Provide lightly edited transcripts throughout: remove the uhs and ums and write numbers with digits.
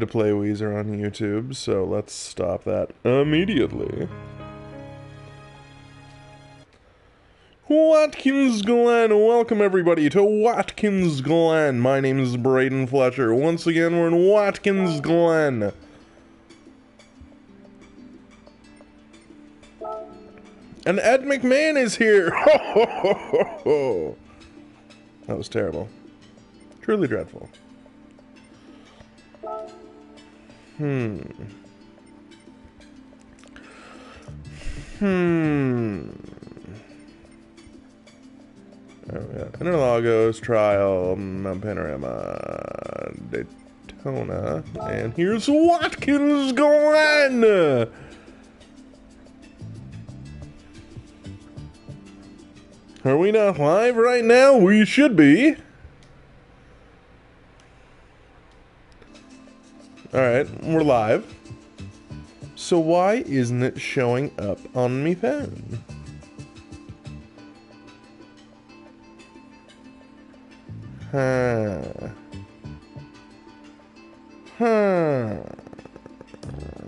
to play Weezer on YouTube, so let's stop that immediately. Watkins Glen, welcome everybody to Watkins Glen. My name is Braden Fletcher. Once again, we're in Watkins Glen. And Ed McMahon is here. That was terrible. Truly dreadful. Interlagos, Trial, Mount Panorama, Daytona, and here's Watkins Glen! Are we not live right now? We should be. Alright, we're live. So why isn't it showing up on me phone? There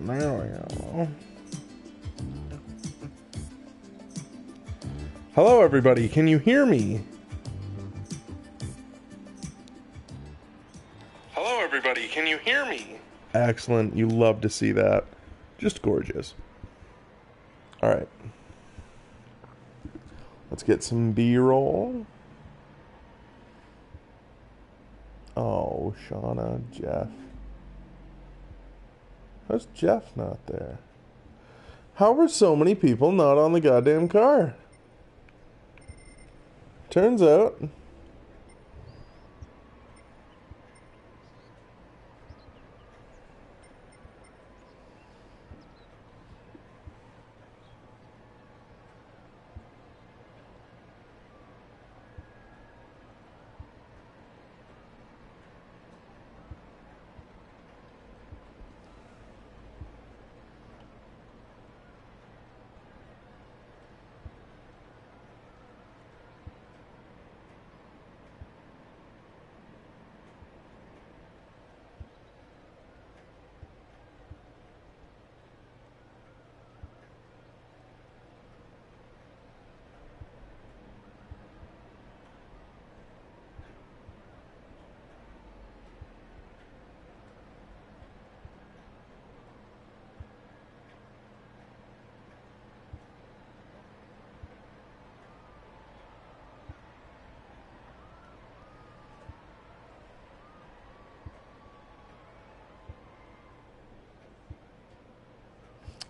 we go. Hello everybody, can you hear me? Hello everybody, can you hear me? Excellent, you love to see that. Just gorgeous. Alright. Let's get some B-roll. Oh, Shauna, Jeff. How's Jeff not there? How are so many people not on the goddamn car? Turns out...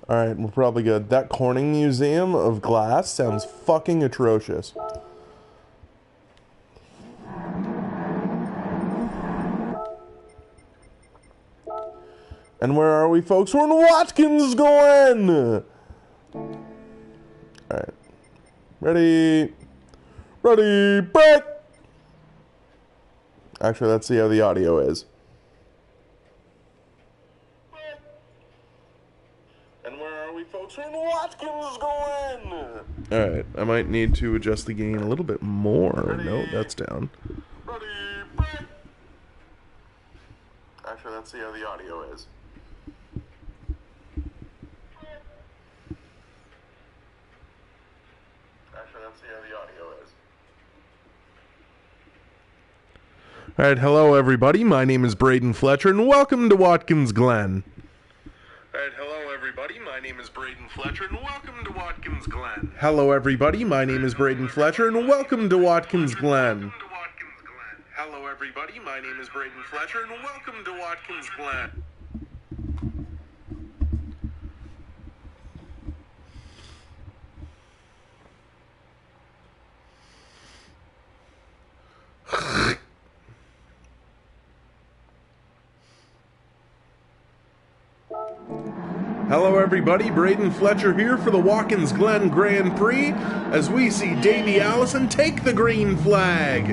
Alright, we're probably good. That Corning Museum of Glass sounds fucking atrocious. And where are we, folks? We're in Watkins Glen! Alright. Ready? Ready, break! Actually, let's see how the audio is. Alright, I might need to adjust the gain a little bit more. No, that's down. Ready, break. Actually, let's see how the audio is. Actually, let's see how the audio is. Alright, hello everybody. My name is Braden Fletcher, and welcome to Watkins Glen. Alright, hello everybody. My name is Braden Fletcher, and welcome to Watkins Glen. Hello everybody. My name is Braden Fletcher, and welcome to Watkins Glen. Hello everybody. My name is Braden Fletcher, and welcome to Watkins Glen. Hello everybody, Braden Fletcher here for the Watkins Glen Grand Prix as we see Davey Allison take the green flag.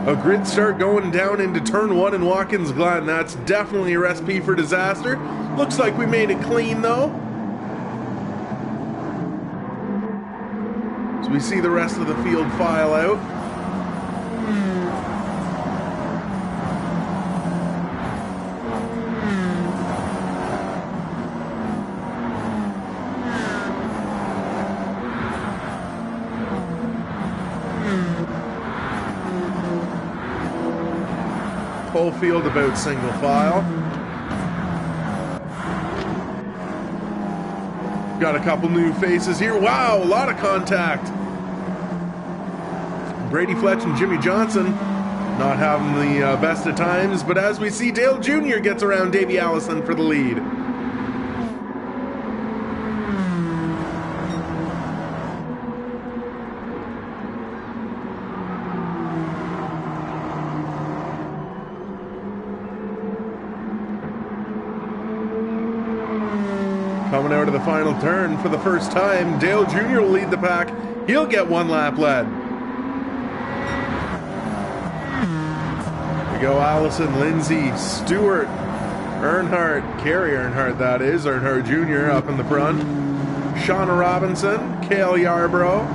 A grid start going down into turn 1 in Watkins Glen. That's definitely a recipe for disaster. Looks like we made it clean though. So we see the rest of the field file out. Pole field about single file. Got a couple new faces here. Wow, a lot of contact. Brady Fletch and Jimmy Johnson not having the best of times, but as we see, Dale Jr. gets around Davey Allison for the lead. Coming out of the final turn for the first time, Dale Jr. will lead the pack. He'll get one lap led. Go Allison, Lindsay, Stewart, Earnhardt, Kerry Earnhardt that is, Earnhardt Jr. up in the front, Shauna Robinson, Cale Yarborough,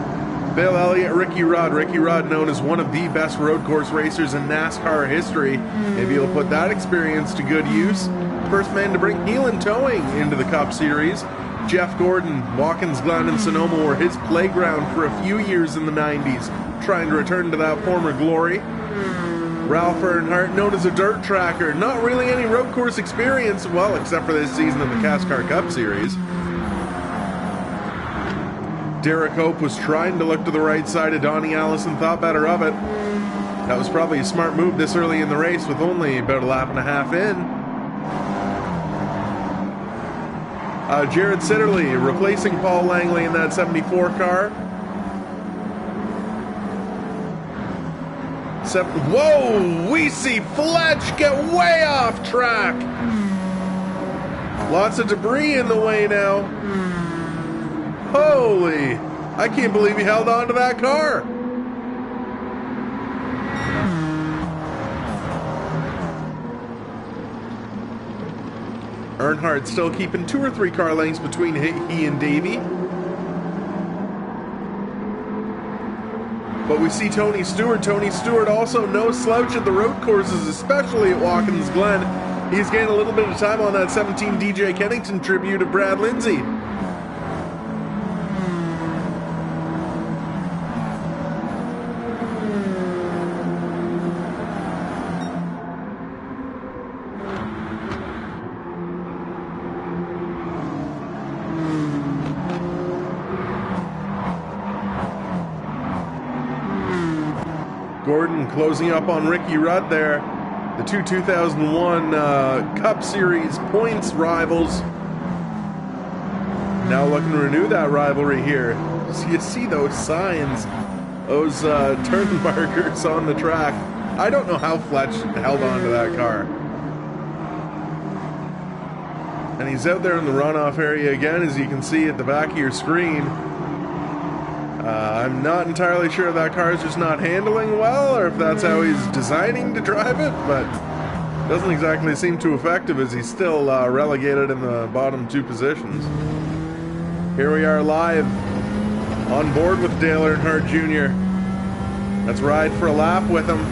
Bill Elliott, Ricky Rudd. Ricky Rudd known as one of the best road course racers in NASCAR history. Maybe he'll put that experience to good use. First man to bring Helen Towing into the Cup Series. Jeff Gordon, Watkins Glen and Sonoma were his playground for a few years in the 90s, trying to return to that former glory. Ralph Earnhardt, known as a dirt tracker, not really any road course experience, well, except for this season of the CASCAR Cup Series. Derek Hope was trying to look to the right side of Donnie Allison, thought better of it. That was probably a smart move this early in the race with only about a lap and a half in. Jared Sitterly replacing Paul Langley in that 74 car. Whoa! We see Fletch get way off track! Lots of debris in the way now. Holy! I can't believe he held on to that car! Earnhardt still keeping 2 or 3 car lengths between he and Davey. But we see Tony Stewart. Tony Stewart also no slouch at the road courses, especially at Watkins Glen. He's gained a little bit of time on that 17 DJ Kennington tribute of Brad Lindsay. Gordon closing up on Ricky Rudd there. The 2001 Cup Series points rivals. Now looking to renew that rivalry here. So you see those signs, those turn markers on the track. I don't know how Fletch held on to that car. And he's out there in the runoff area again, as you can see at the back of your screen. I'm not entirely sure if that car is just not handling well, or if that's how he's designing to drive it, but doesn't exactly seem too effective as he's still relegated in the bottom 2 positions. Here we are live on board with Dale Earnhardt Jr. Let's ride for a lap with him.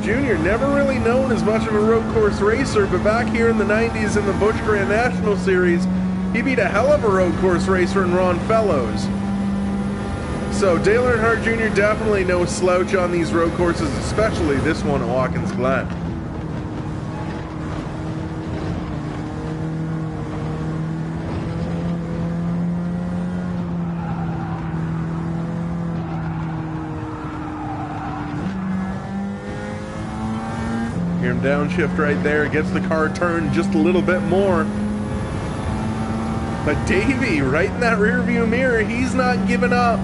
Jr. never really known as much of a road course racer, but back here in the 90s in the Busch Grand National Series, he beat a hell of a road course racer in Ron Fellows. So Dale Earnhardt Jr. definitely no slouch on these road courses, especially this one at Watkins Glen. Hear him downshift right there, gets the car turned just a little bit more. But Davey, right in that rear view mirror, he's not giving up.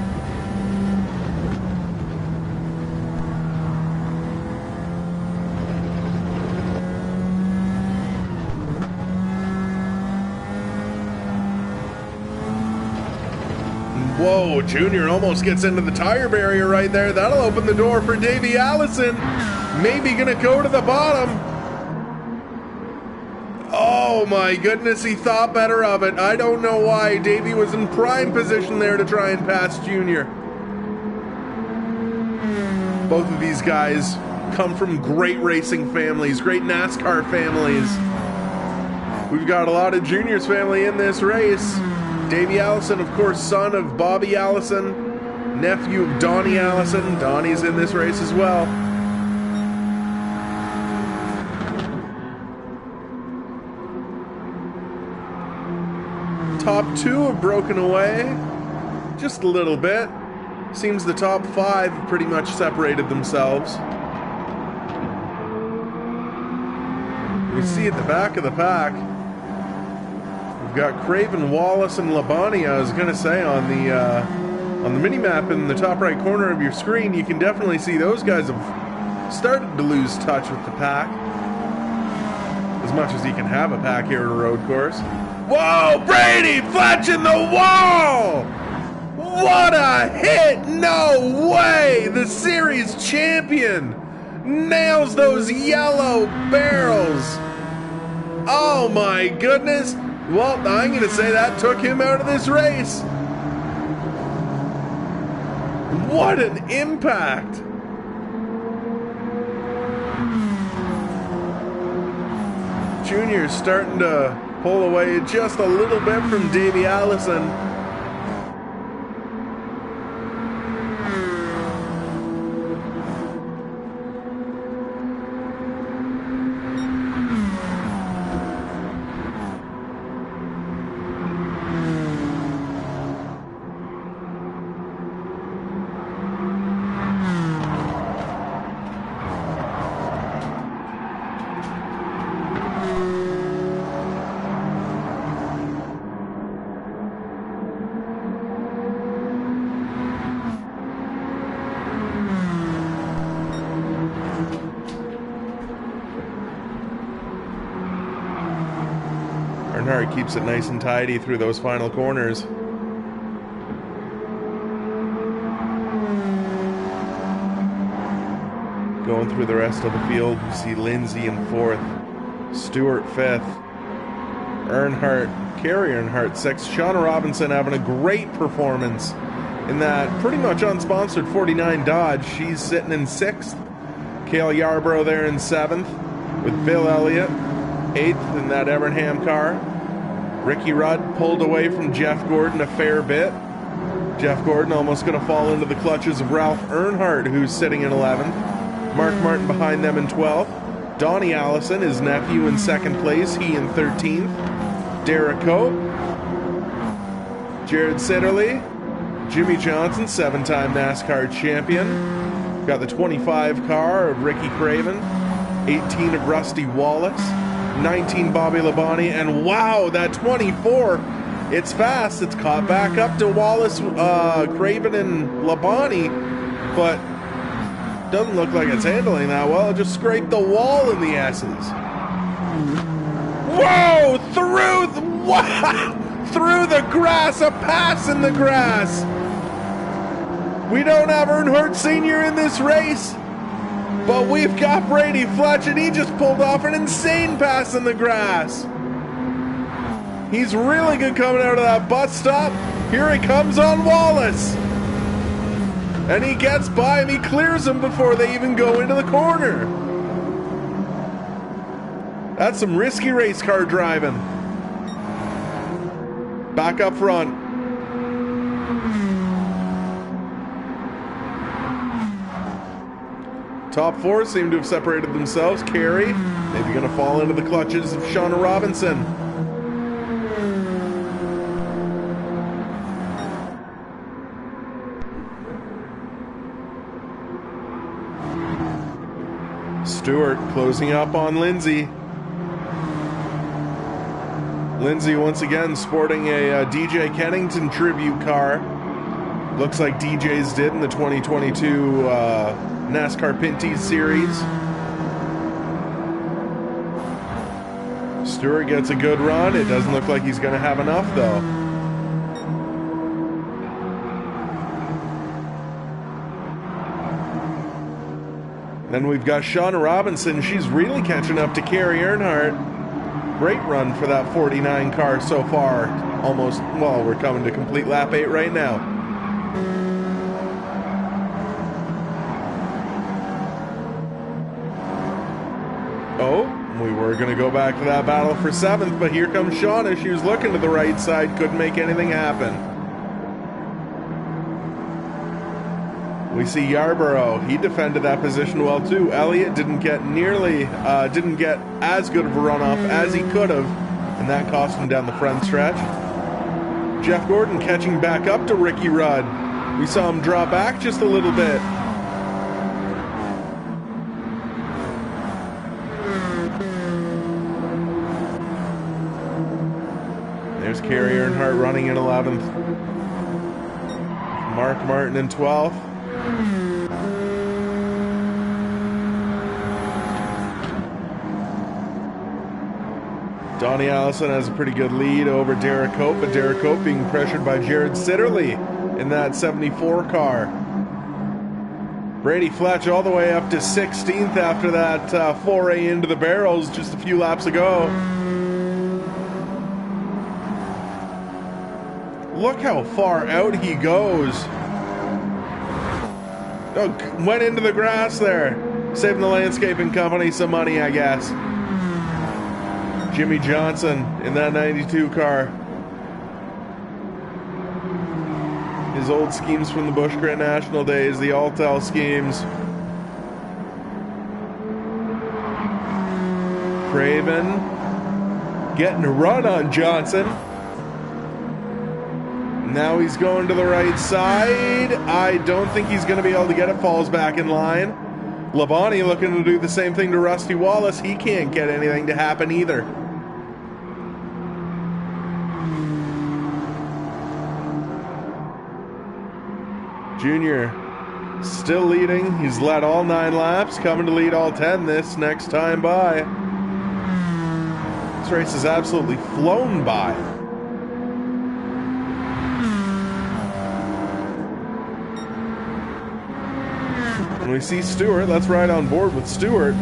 Whoa, Junior almost gets into the tire barrier right there. That'll open the door for Davey Allison. Maybe gonna go to the bottom. Oh my goodness, he thought better of it. I don't know why. Davey was in prime position there to try and pass Junior. Both of these guys come from great racing families, great NASCAR families. We've got a lot of Junior's family in this race. Davey Allison, of course, son of Bobby Allison, nephew of Donnie Allison. Donnie's in this race as well. top 2 have broken away just a little bit. Seems the top 5 have pretty much separated themselves. We see at the back of the pack, we've got Craven, Wallace, and Labonte. I was going to say on the mini-map in the top right corner of your screen, you can definitely see those guys have started to lose touch with the pack. As much as you can have a pack here at a road course. Whoa! Brady fletching the wall! What a hit! No way! The series champion nails those yellow barrels. Oh my goodness. Well, I'm going to say that took him out of this race. What an impact. Junior's starting to pull away just a little bit from Davey Allison. Earnhardt keeps it nice and tidy through those final corners. Going through the rest of the field, you see Lindsay in 4th, Stewart 5th, Kerry Earnhardt 6th, Shauna Robinson having a great performance in that pretty much unsponsored 49 Dodge. She's sitting in 6th. Cale Yarborough there in 7th with Bill Elliott 8th in that Evernham car. Ricky Rudd pulled away from Jeff Gordon a fair bit. Jeff Gordon almost going to fall into the clutches of Ralph Earnhardt, who's sitting in 11th. Mark Martin behind them in 12th. Donnie Allison, his nephew, in 2nd place. He in 13th. Derek Cope. Jared Sitterly. Jimmy Johnson, 7-time NASCAR champion. Got the 25 car of Ricky Craven. 18 of Rusty Wallace. 19 Bobby Labonte, and wow, that 24, it's fast. It's caught back up to Wallace, Craven, and Labonte, but doesn't look like it's handling that well. It just scraped the wall in the S's. Whoa! Through the grass, a pass in the grass. We don't have Earnhardt Sr. in this race. But we've got Brady Fletch, and he just pulled off an insane pass in the grass. He's really good coming out of that bus stop. Here he comes on Wallace. And he gets by him. He clears him before they even go into the corner. That's some risky race car driving. Back up front. Top 4 seem to have separated themselves. Kerry, maybe going to fall into the clutches of Shauna Robinson. Stewart closing up on Lindsay. Lindsay once again sporting a DJ Kennington tribute car. Looks like DJs did in the 2022 NASCAR Pinties Series. Stewart gets a good run. It doesn't look like he's going to have enough, though. Then we've got Shauna Robinson. She's really catching up to Kerry Earnhardt. Great run for that 49 car so far. Almost, well, we're coming to complete lap 8 right now. Oh, we were going to go back to that battle for 7th, but here comes Shauna. She was looking to the right side, couldn't make anything happen. We see Yarborough. He defended that position well too. Elliott didn't get as good of a runoff as he could have, and that cost him down the front stretch. Jeff Gordon catching back up to Ricky Rudd. We saw him draw back just a little bit. There's Kerry Earnhardt running in 11th. Mark Martin in 12th. Donnie Allison has a pretty good lead over Derek Cope, but Derek Cope being pressured by Jared Sitterly in that 74 car. Brady Fletch all the way up to 16th after that foray into the barrels just a few laps ago. Look how far out he goes. Oh, went into the grass there. Saving the landscaping company some money, I guess. Jimmy Johnson in that 92 car. His old schemes from the Busch Grand National days, the Altel schemes. Craven getting a run on Johnson. Now he's going to the right side. I don't think he's going to be able to get it. Falls back in line. Labonte looking to do the same thing to Rusty Wallace. He can't get anything to happen either. Junior still leading. He's led all 9 laps, coming to lead all 10 this next time by. This race has absolutely flown by. And we see Stewart, let's ride on board with Stewart.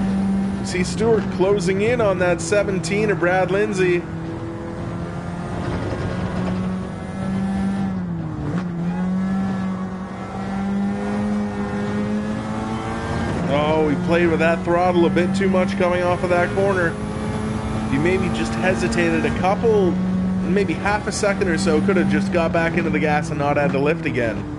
We see Stewart closing in on that 17 of Brad Lindsay. Oh, he played with that throttle a bit too much coming off of that corner. He maybe just hesitated a couple, maybe half a second or so, could have just got back into the gas and not had to lift again.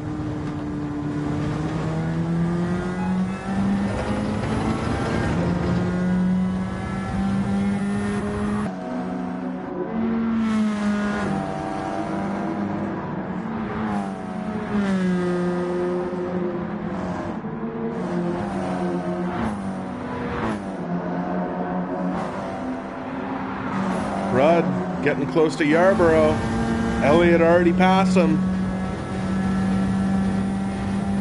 Rudd getting close to Yarborough. Elliott already passed him.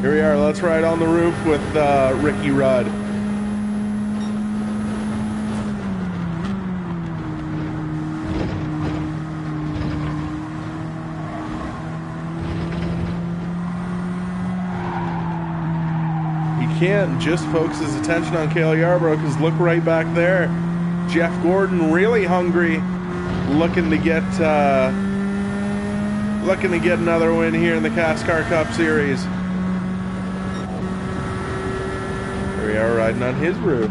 Here we are, let's ride on the roof with Ricky Rudd. He can't just focus his attention on Cale Yarborough because look right back there. Jeff Gordon really hungry. Looking to get another win here in the CASCAR Cup Series. Here we are riding on his roof.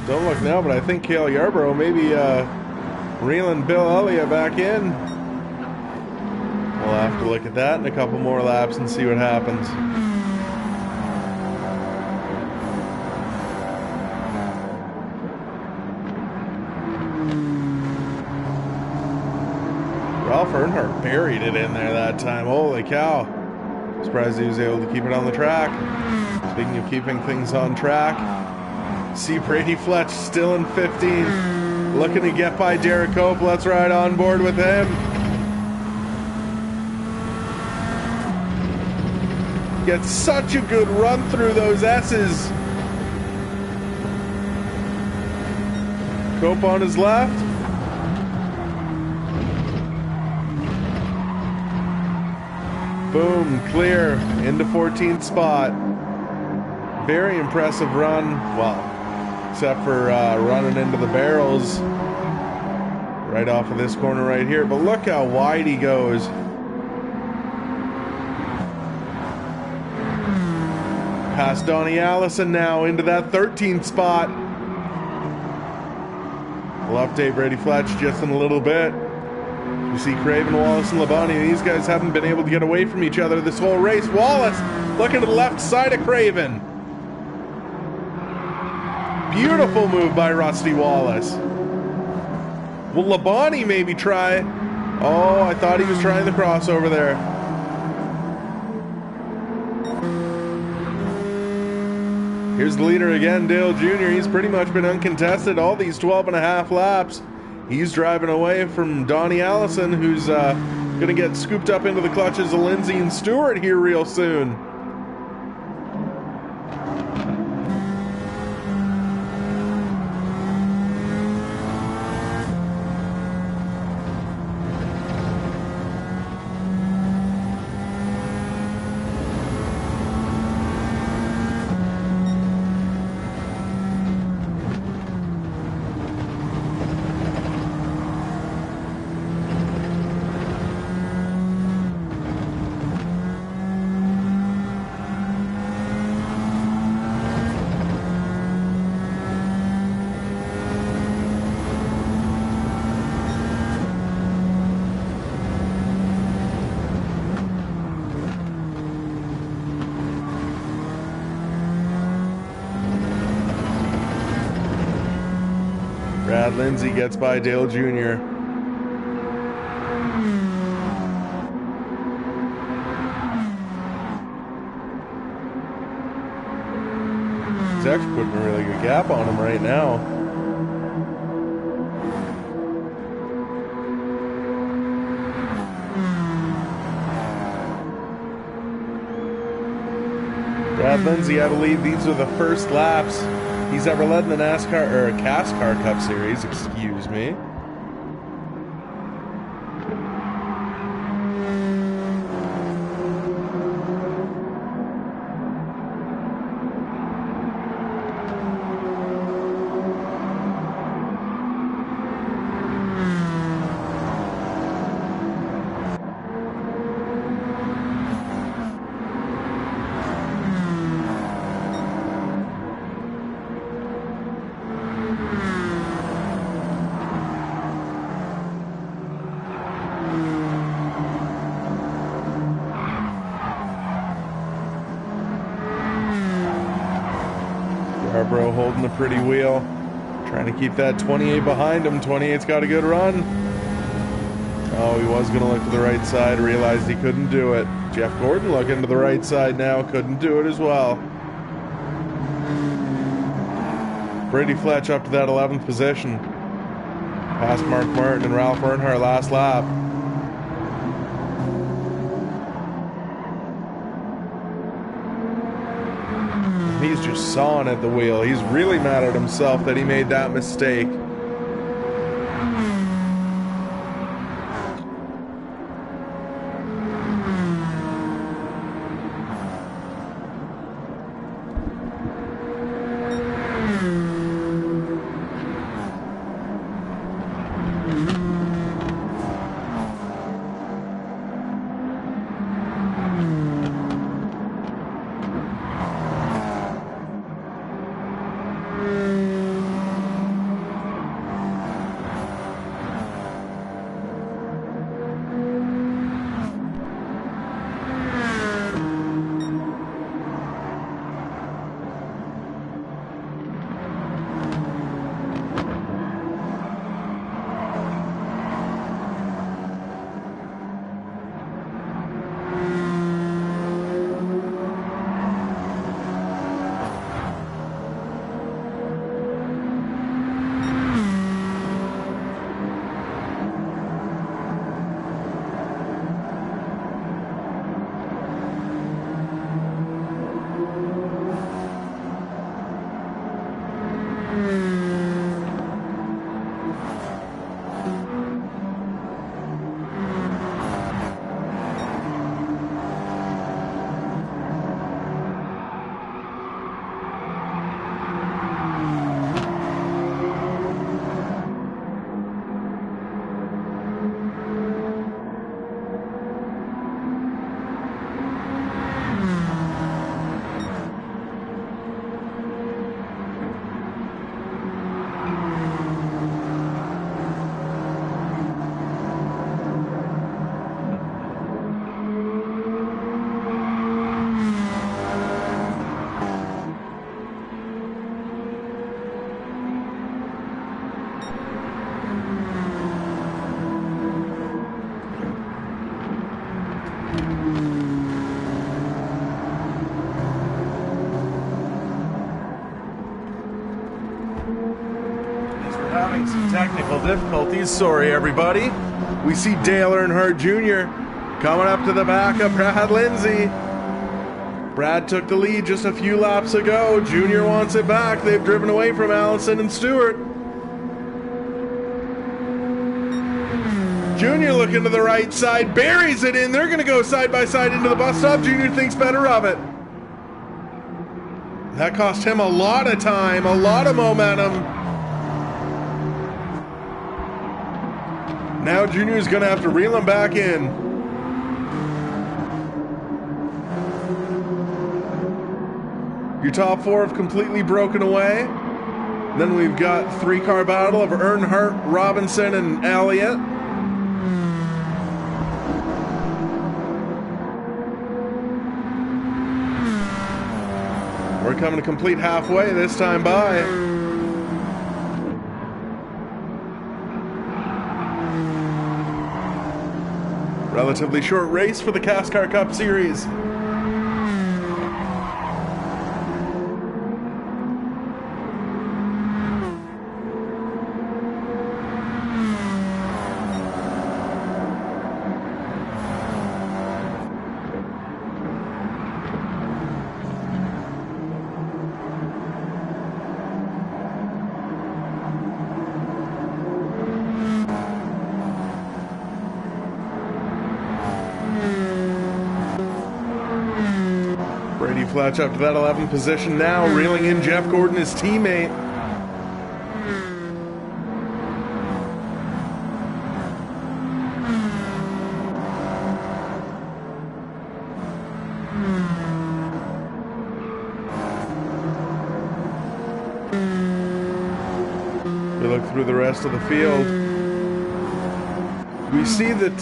Don't look now, but I think Cale Yarborough maybe reeling Bill Elliott back in. We'll have to look at that in a couple more laps and see what happens. Ralph Earnhardt buried it in there that time. Holy cow. Surprised he was able to keep it on the track. Speaking of keeping things on track, see Brady Fletch still in 15. Looking to get by Derek Cope. Let's ride on board with him. Gets such a good run through those S's. Cope on his left. Boom, clear into 14th spot. Very impressive run. Well, except for running into the barrels right off of this corner right here. But look how wide he goes. Past Donnie Allison now into that 13th spot. We'll update Brady Fletch just in a little bit. You see Craven, Wallace, and Labonte. These guys haven't been able to get away from each other this whole race. Wallace looking to the left side of Craven. Beautiful move by Rusty Wallace. Will Labonte maybe try? Oh, I thought he was trying the crossover there. Here's the leader again, Dale Jr. He's pretty much been uncontested all these 12.5 laps. He's driving away from Donnie Allison, who's going to get scooped up into the clutches of Lindsay and Stewart here real soon. Brad Lindsay gets by Dale Jr. He's actually putting a really good gap on him right now. Brad Lindsay, I believe these are the first laps he's ever led in the NASCAR, or CASCAR Cup Series, excuse me. Bro holding the pretty wheel, trying to keep that 28 behind him. 28's got a good run. Oh, he was going to look to the right side, realized he couldn't do it. Jeff Gordon looking to the right side now, couldn't do it as well. Brady Fletch up to that 11th position. Past Mark Martin and Ralph Earnhardt last lap. He's just sawing at the wheel. He's really mad at himself that he made that mistake. having some technical difficulties. Sorry, everybody. We see Dale Earnhardt Jr. coming up to the back of Brad Lindsay. Brad took the lead just a few laps ago. Jr. wants it back. They've driven away from Allison and Stewart. Jr. looking to the right side, buries it in. They're going to go side by side into the bus stop. Jr. thinks better of it. That cost him a lot of time, a lot of momentum. Now Junior's going to have to reel him back in. Your top four have completely broken away. Then we've got three-car battle of Earnhardt, Robinson, and Elliott. We're coming to complete halfway this time by. Relatively short race for the CASCAR Cup Series. Fletch up to that 11th position now, reeling in Jeff Gordon, his teammate. We look through the rest of the field. We see that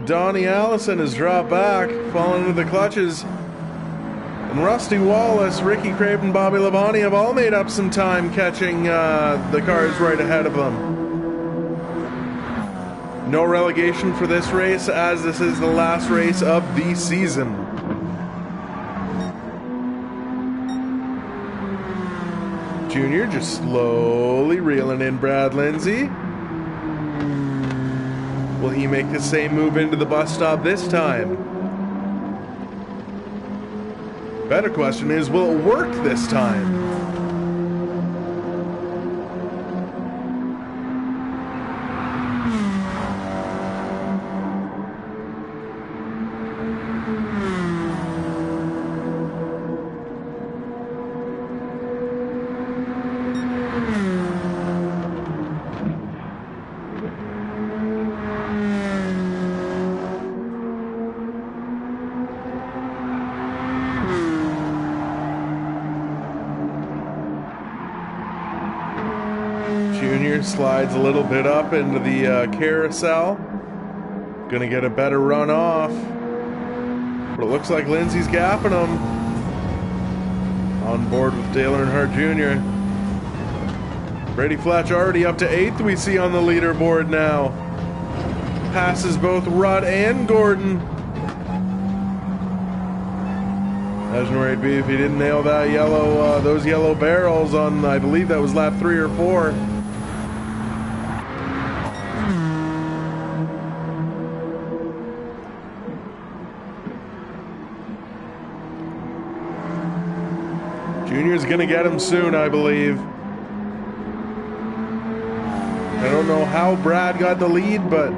Donnie Allison has dropped back, fallen into the clutches. And Rusty Wallace, Ricky Craven, Bobby Labonte have all made up some time catching the cars right ahead of them. No relegation for this race, as this is the last race of the season. Junior just slowly reeling in Brad Lindsay. Will he make the same move into the bus stop this time? Better question is, will it work this time? Junior slides a little bit up into the carousel. Gonna get a better run off. But it looks like Lindsay's gapping him. On board with Dale Earnhardt Jr. Brady Fletch already up to 8th, we see on the leaderboard now. Passes both Rudd and Gordon. Imagine where he'd be if he didn't nail that yellow, those yellow barrels on, I believe that was lap 3 or 4. Junior's gonna get him soon, I believe. I don't know how Brad got the lead, but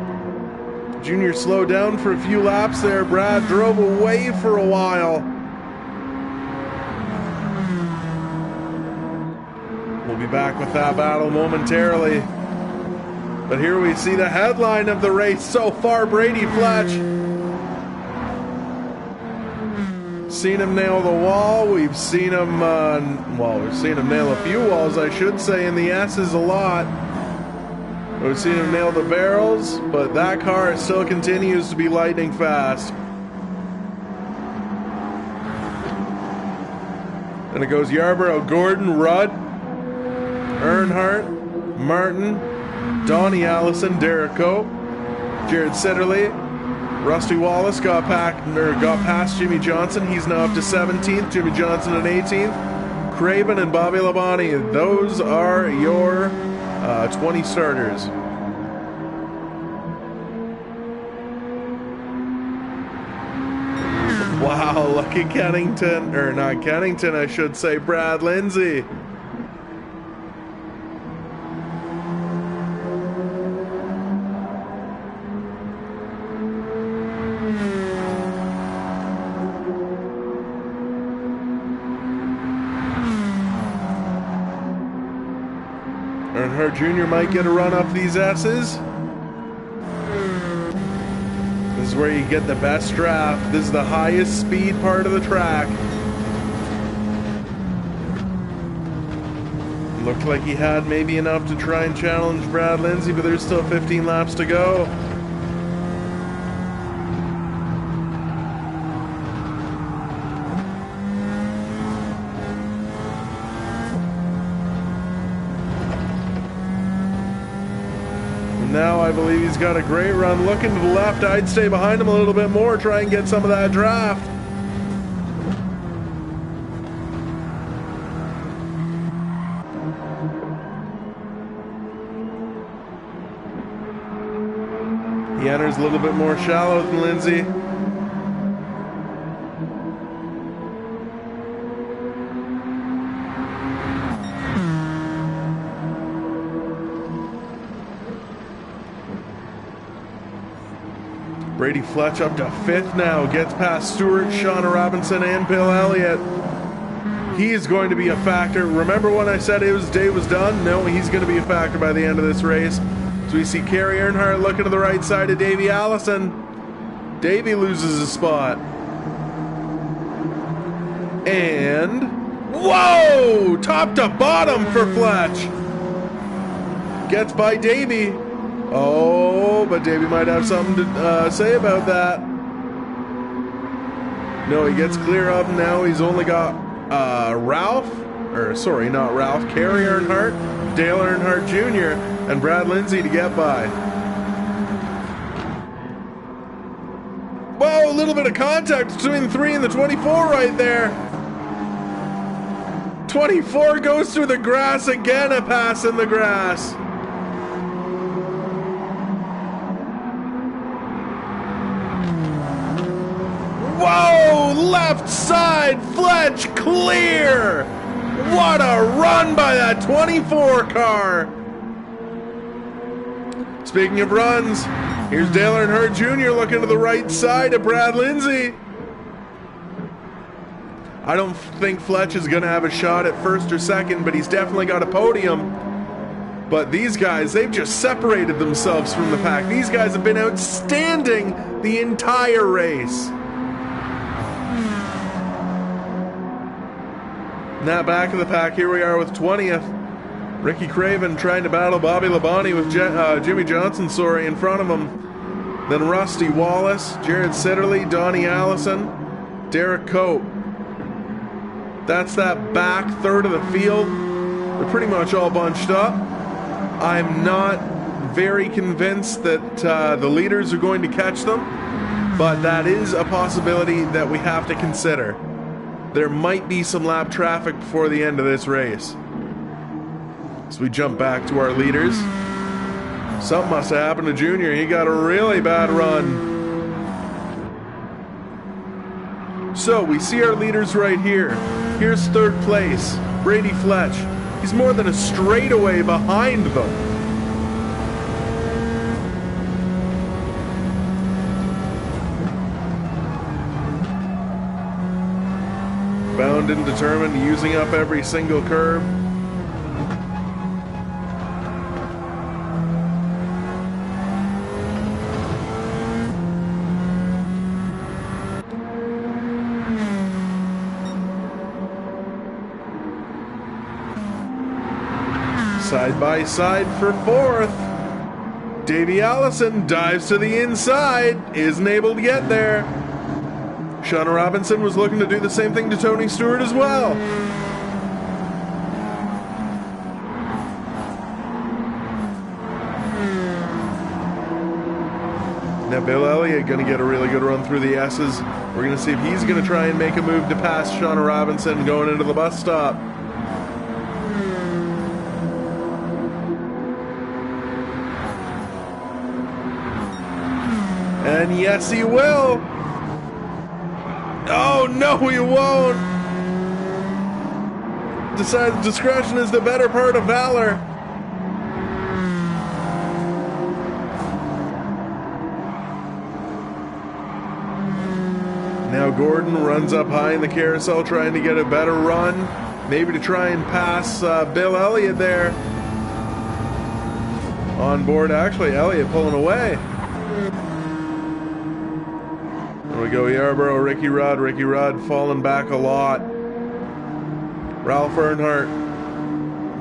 Junior slowed down for a few laps there. Brad drove away for a while. We'll be back with that battle momentarily. But here we see the headline of the race so far, Brady Fletch. Seen him nail the wall. We've seen him, we've seen him nail a few walls, I should say, in the S's a lot. We've seen him nail the barrels, but that car still continues to be lightning fast. And it goes Yarborough, Gordon, Rudd, Earnhardt, Martin, Donnie Allison, Derek Cope, Jared Sitterly. Rusty Wallace got past Jimmy Johnson. He's now up to 17th. Jimmy Johnson at 18th. Craven and Bobby Labonte, those are your 20 starters. Wow, look at Kennington, or not Kennington, I should say, Brad Lindsay. Earnhardt Jr. might get a run up these S's. This is where you get the best draft. This is the highest speed part of the track. Looked like he had maybe enough to try and challenge Brad Lindsay, but there's still 15 laps to go. Now I believe he's got a great run. Looking to the left, I'd stay behind him a little bit more, try and get some of that draft. He enters a little bit more shallow than Lindsay. Brady Fletch up to 5th now, gets past Stewart, Shauna Robinson, and Bill Elliott. He is going to be a factor. Remember when I said his day was done? No, he's going to be a factor by the end of this race. So we see Kerry Earnhardt looking to the right side of Davey Allison. Davey loses a spot. And, whoa! Top to bottom for Fletch. Gets by Davey. Oh, but Davey might have something to say about that. No, he gets clear up now. He's only got Kerry Earnhardt, Dale Earnhardt Jr., and Brad Lindsay to get by. Whoa, a little bit of contact between the 3 and the 24 right there. 24 goes through the grass again, a pass in the grass. Whoa! Left side, Fletch clear! What a run by that 24 car! Speaking of runs, here's Dale Earnhardt Jr. looking to the right side of Brad Lindsay. I don't think Fletch is going to have a shot at 1st or 2nd, but he's definitely got a podium. But these guys, they've just separated themselves from the pack. These guys have been outstanding the entire race. Now back of the pack, here we are with 20th. Ricky Craven trying to battle Bobby Labonte with Jimmy Johnson, in front of him. Then Rusty Wallace, Jared Sitterly, Donnie Allison, Derek Cope. That's that back third of the field. They're pretty much all bunched up. I'm not very convinced that the leaders are going to catch them, but that is a possibility that we have to consider. There might be some lap traffic before the end of this race. So we jump back to our leaders. Something must have happened to Junior. He got a really bad run. So we see our leaders right here. Here's 3rd place, Brady Fletch. He's more than a straightaway behind them. Bound and determined, using up every single curb. Side by side for 4th. Davey Allison dives to the inside, isn't able to get there. Shauna Robinson was looking to do the same thing to Tony Stewart as well. Now Bill Elliott going to get a really good run through the S's. We're going to see if he's going to try and make a move to pass Shauna Robinson going into the bus stop. And yes, he will. Oh, no, he won't. Decides discretion is the better part of valor. Now Gordon runs up high in the carousel trying to get a better run. Maybe to try and pass Bill Elliott there. On board, actually, Elliott pulling away. There we go, Yarborough, Ricky Rudd falling back a lot. Ralph Earnhardt,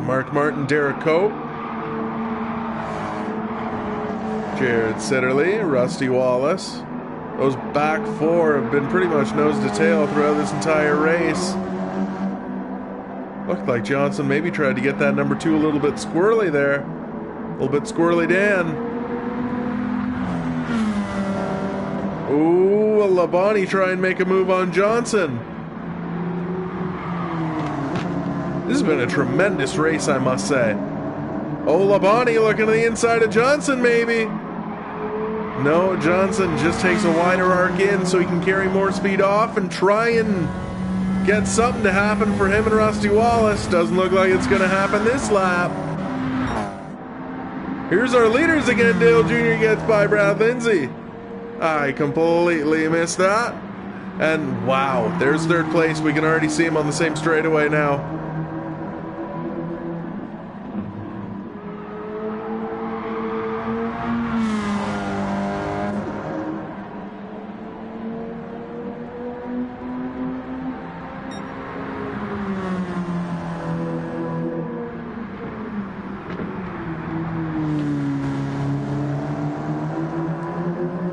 Mark Martin, Derek Cope, Jared Sitterly, Rusty Wallace. Those back four have been pretty much nose to tail throughout this entire race. Looked like Johnson maybe tried to get that number 2 a little bit squirrely there. A little bit squirrely Dan. Ooh, will Labonte try and make a move on Johnson? This has been a tremendous race, I must say. Oh, Labonte looking to the inside of Johnson, maybe. No, Johnson just takes a wider arc in so he can carry more speed off and try and get something to happen for him and Rusty Wallace. Doesn't look like it's going to happen this lap. Here's our leaders again. Dale Jr. gets by Brad Lindsay. I completely missed that. And wow, there's third place. We can already see him on the same straightaway now.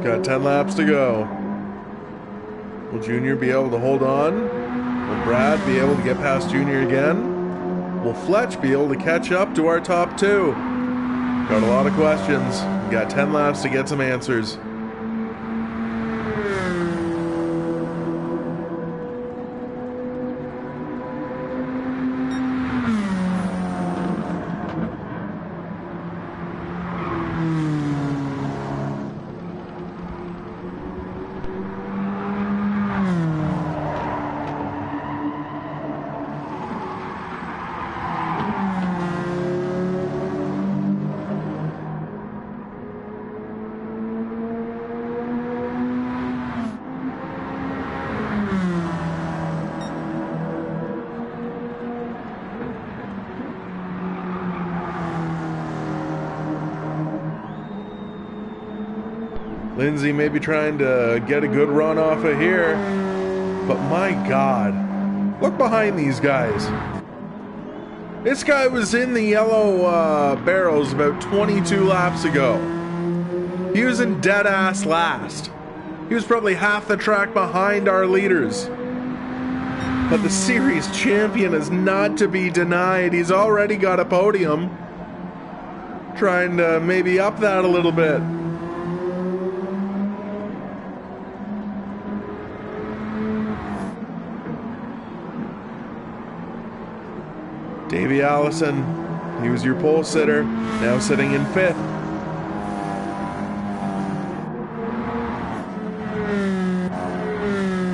Got 10 laps to go. Will Junior be able to hold on? Will Brad be able to get past Junior again? Will Fletch be able to catch up to our top 2? Got a lot of questions. We got 10 laps to get some answers. Lindsay may be trying to get a good run off of here, but my God, look behind these guys. This guy was in the yellow barrels about 22 laps ago. He was in dead-ass last. He was probably half the track behind our leaders. But the series champion is not to be denied. He's already got a podium. Trying to maybe up that a little bit. Davey Allison, he was your pole sitter, now sitting in 5th.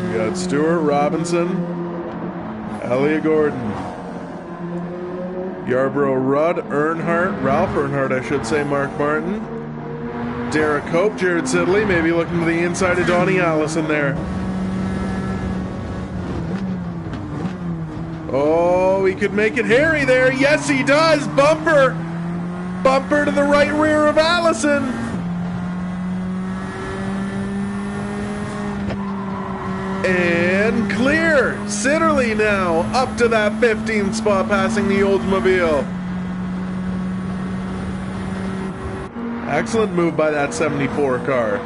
We got Stuart Robinson, Elliott Gordon, Yarborough Rudd, Earnhardt, Ralph Earnhardt, I should say, Mark Martin, Derek Cope, Jared Sidley, maybe looking to the inside of Donnie Allison there. Oh, he could make it hairy there. Yes, he does. Bumper. Bumper to the right rear of Allison. And clear. Sitterly now up to that 15th spot, passing the Oldsmobile. Excellent move by that 74 car.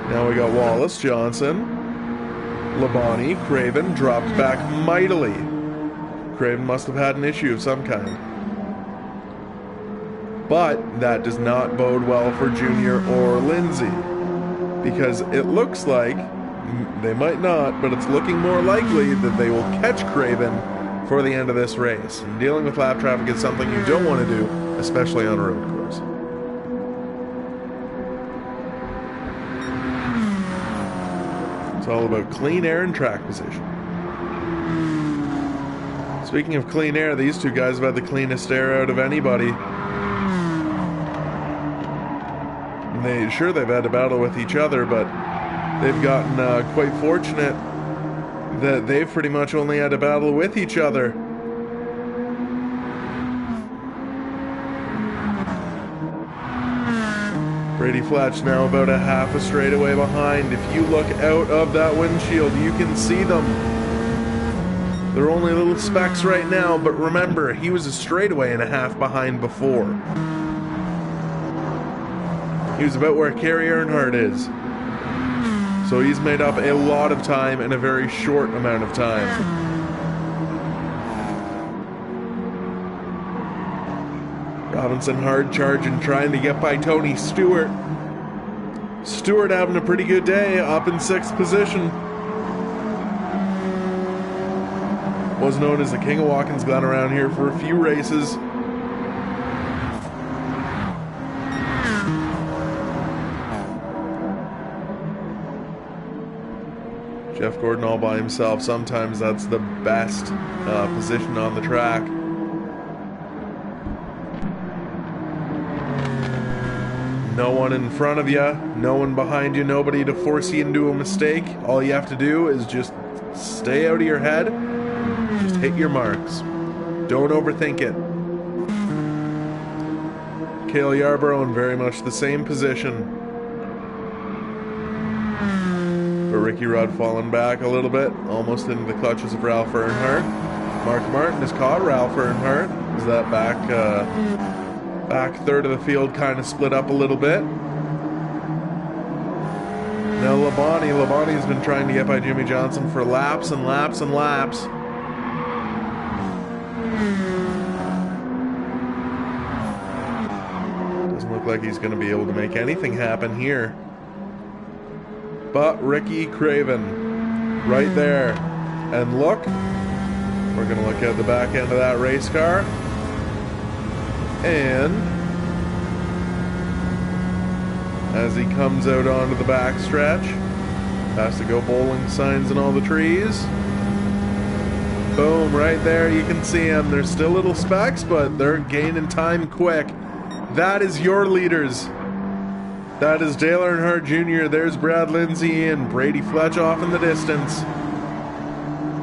Now we got Wallace, Johnson, Labonte, Craven dropped back mightily. Craven must have had an issue of some kind. But that does not bode well for Junior or Lindsay, because it looks like, they might not, but it's looking more likely that they will catch Craven for the end of this race. And dealing with lap traffic is something you don't want to do, especially on a road course. It's all about clean air and track position. Speaking of clean air, these two guys have had the cleanest air out of anybody. And they've had to battle with each other, but they've gotten quite fortunate that they've pretty much only had to battle with each other. Brady Fletch now about a half a straightaway behind. If you look out of that windshield, you can see them. They're only little specks right now, but remember, he was a straightaway and a half behind before. He was about where Kerry Earnhardt is. So he's made up a lot of time in a very short amount of time. Robinson hard charging, trying to get by Tony Stewart. Stewart having a pretty good day, up in 6th position. Was known as the King of Watkins Glen around here for a few races. Jeff Gordon all by himself. Sometimes that's the best position on the track. No one in front of you, no one behind you, nobody to force you into a mistake. All you have to do is just stay out of your head, just hit your marks. Don't overthink it. Cale Yarborough in very much the same position. But Ricky Rudd falling back a little bit, almost into the clutches of Ralph Earnhardt. Mark Martin has caught Ralph Earnhardt. Is that back third of the field kind of split up a little bit. Now Labonte's been trying to get by Jimmy Johnson for laps and laps and laps. Doesn't look like he's going to be able to make anything happen here. But Ricky Craven right there. And look, we're going to look at the back end of that race car. And as he comes out onto the backstretch, has to go bowling signs and all the trees. Boom, right there, you can see them. They're still little specks, but they're gaining time quick. That is your leaders. That is Dale Earnhardt Jr. There's Brad Lindsay and Brady Fletch off in the distance.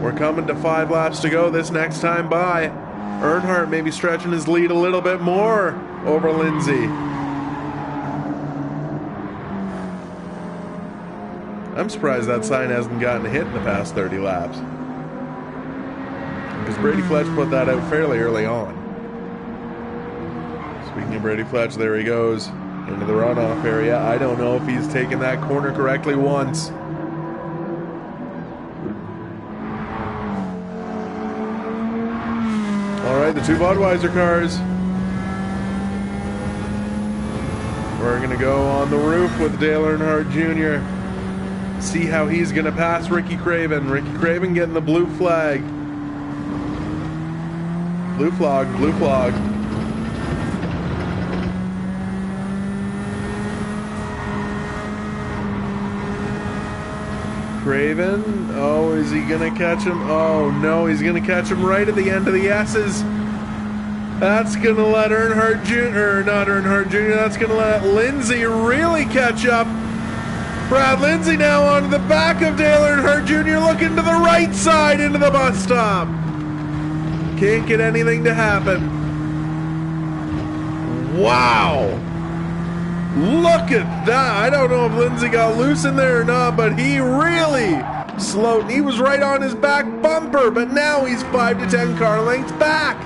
We're coming to 5 laps to go this next time by. Earnhardt may be stretching his lead a little bit more over Lindsay. I'm surprised that sign hasn't gotten hit in the past 30 laps. Because Brady Fletch put that out fairly early on. Speaking of Brady Fletch, there he goes into the runoff area. I don't know if he's taken that corner correctly once. Alright, the 2 Budweiser cars. We're going to go on the roof with Dale Earnhardt Jr. See how he's going to pass Ricky Craven. Ricky Craven getting the blue flag. Blue flag, blue flag. Craven, oh, is he going to catch him? Oh, no, he's going to catch him right at the end of the S's. That's going to let Earnhardt Jr., not Earnhardt Jr., that's going to let Lindsay really catch up. Brad Lindsay now onto the back of Dale Earnhardt Jr., looking to the right side into the bus stop. Can't get anything to happen. Wow. Look at that. I don't know if Lindsay got loose in there or not, but he really slowed. He was right on his back bumper, but now he's 5 to 10 car lengths back.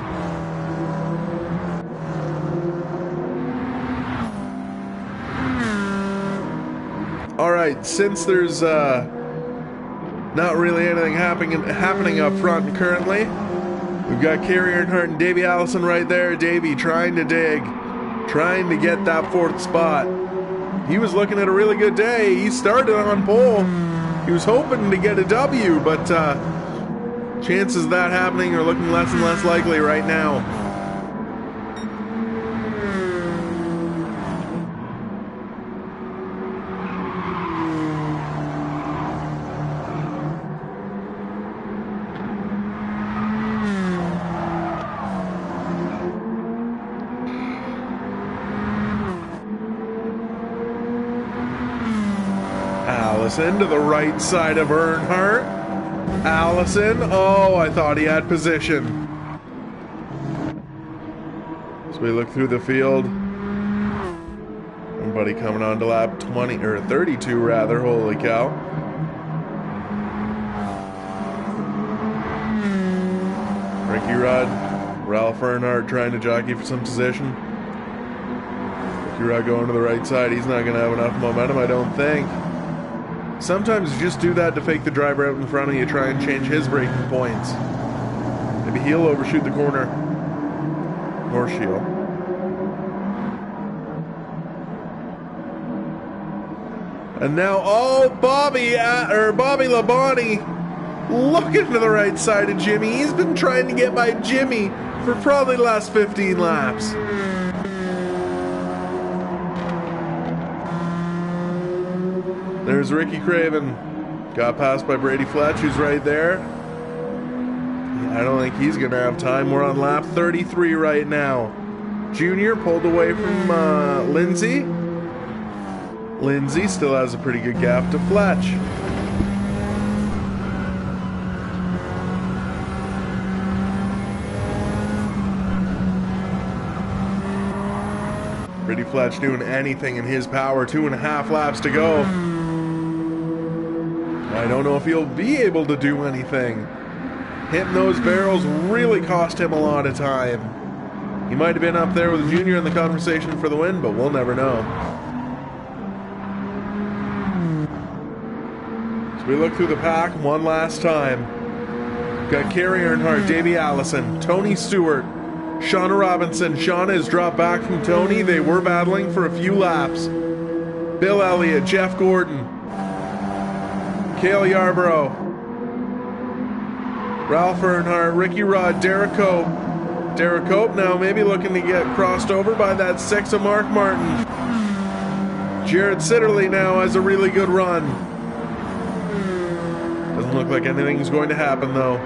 All right, since there's not really anything happening up front currently, we've got Kerry Earnhardt and Davey Allison right there. Davey trying to dig, trying to get that 4th spot. He was looking at a really good day. He started on pole. He was hoping to get a W, but chances of that happening are looking less and less likely right now. Allison to the right side of Earnhardt. Allison, oh, I thought he had position. So we look through the field. Somebody coming on to lap 20, or 32 rather, holy cow. Ricky Rudd, Ralph Earnhardt trying to jockey for some position. Ricky Rudd going to the right side. He's not going to have enough momentum, I don't think. Sometimes you just do that to fake the driver out in front of you, try and change his braking points. Maybe he'll overshoot the corner. Or she'll. And now, oh, Bobby Labonte looking to the right side of Jimmy. He's been trying to get by Jimmy for probably the last 15 laps. There's Ricky Craven. Got passed by Brady Fletch, who's right there. I don't think he's going to have time. We're on lap 33 right now. Junior pulled away from Lindsay. Lindsay still has a pretty good gap to Fletch. Brady Fletch doing anything in his power. 2.5 laps to go. I don't know if he'll be able to do anything. Hitting those barrels really cost him a lot of time. He might have been up there with Junior in the conversation for the win, but we'll never know. So we look through the pack one last time. Got Kerry Earnhardt, Davey Allison, Tony Stewart, Shauna Robinson. Shauna has dropped back from Tony. They were battling for a few laps. Bill Elliott, Jeff Gordon, Cale Yarborough, Ralph Earnhardt, Ricky Rudd, Derek Cope. Derek Cope now maybe looking to get crossed over by that 6 of Mark Martin. Jared Sitterly now has a really good run. Doesn't look like anything's going to happen though.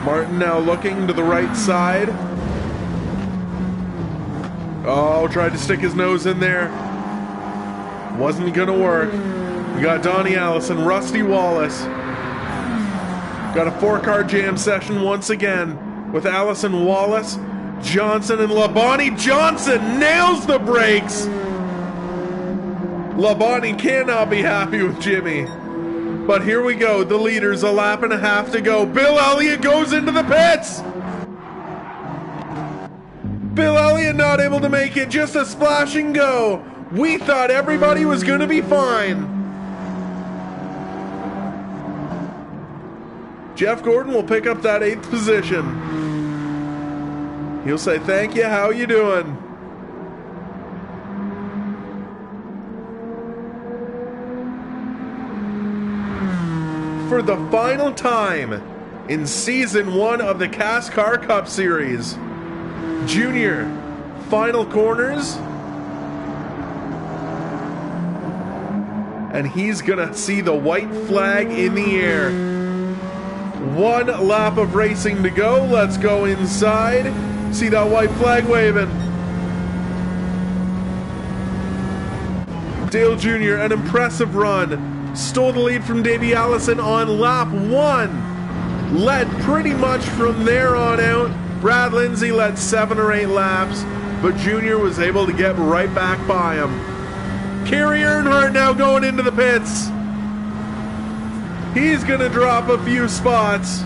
Martin now looking to the right side. Oh, tried to stick his nose in there. Wasn't gonna work. We got Donnie Allison, Rusty Wallace. Got a 4-car jam session once again with Allison, Wallace, Johnson, and Labonte. Johnson nails the brakes. Labonte cannot be happy with Jimmy. But here we go. The leaders, a lap and a half to go. Bill Elliott goes into the pits. Bill Elliott not able to make it. Just a splash and go. We thought everybody was going to be fine. Jeff Gordon will pick up that 8th position. He'll say, thank you, how you doing? For the final time in Season 1 of the CASCAR Cup Series, Junior, final corners. And he's gonna see the white flag in the air. 1 lap of racing to go. Let's go inside. See that white flag waving. Dale Jr., an impressive run. Stole the lead from Davey Allison on lap 1. Led pretty much from there on out. Brad Lindsay led 7 or 8 laps, but Junior was able to get right back by him. Kerry Earnhardt now going into the pits. He's going to drop a few spots.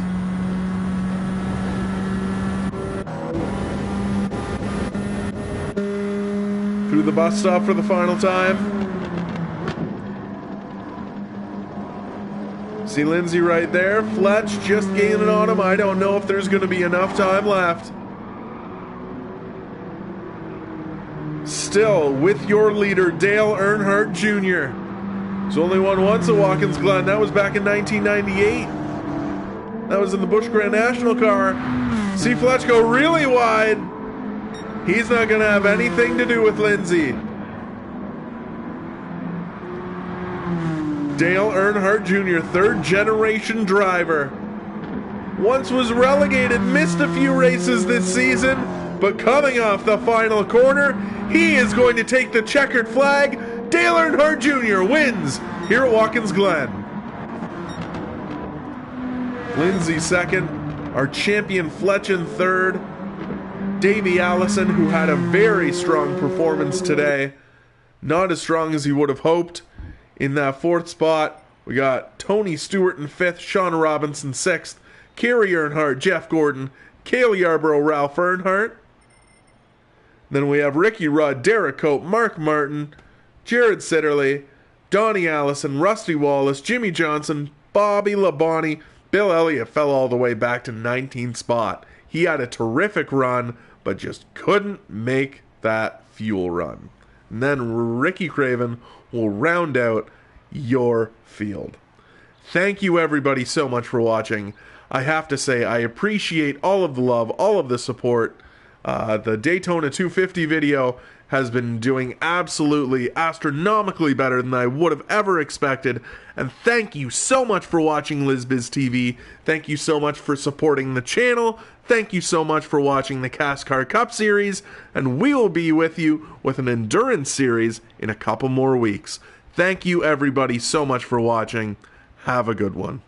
Through the bus stop for the final time. See Lindsay right there. Fletch just gaining on him. I don't know if there's going to be enough time left. Still with your leader, Dale Earnhardt Jr. He's only won once at Watkins Glen. That was back in 1998. That was in the Busch Grand National car. See Fletch go really wide. He's not going to have anything to do with Lindsay. Dale Earnhardt Jr., 3rd generation driver. Once was relegated, missed a few races this season, but coming off the final corner, he is going to take the checkered flag. Dale Earnhardt Jr. wins here at Watkins Glen. Lindsay second, our champion Fletchin third, Davey Allison, who had a very strong performance today, not as strong as he would have hoped. In that fourth spot, we got Tony Stewart in fifth, Sean Robinson sixth, Kerry Earnhardt, Jeff Gordon, Cale Yarborough, Ralph Earnhardt. Then we have Ricky Rudd, Derek Cope, Mark Martin, Jared Sitterly, Donnie Allison, Rusty Wallace, Jimmy Johnson, Bobby Labonte. Bill Elliott fell all the way back to 19th spot. He had a terrific run, but just couldn't make that fuel run. And then Ricky Craven will round out your field. Thank you everybody so much for watching. I have to say, I appreciate all of the love, all of the support. The Daytona 250 video has been doing absolutely astronomically better than I would have ever expected. And thank you so much for watching LizBiz TV. Thank you so much for supporting the channel. Thank you so much for watching the CASCAR Cup Series. And we will be with you with an Endurance Series in a couple more weeks. Thank you everybody so much for watching. Have a good one.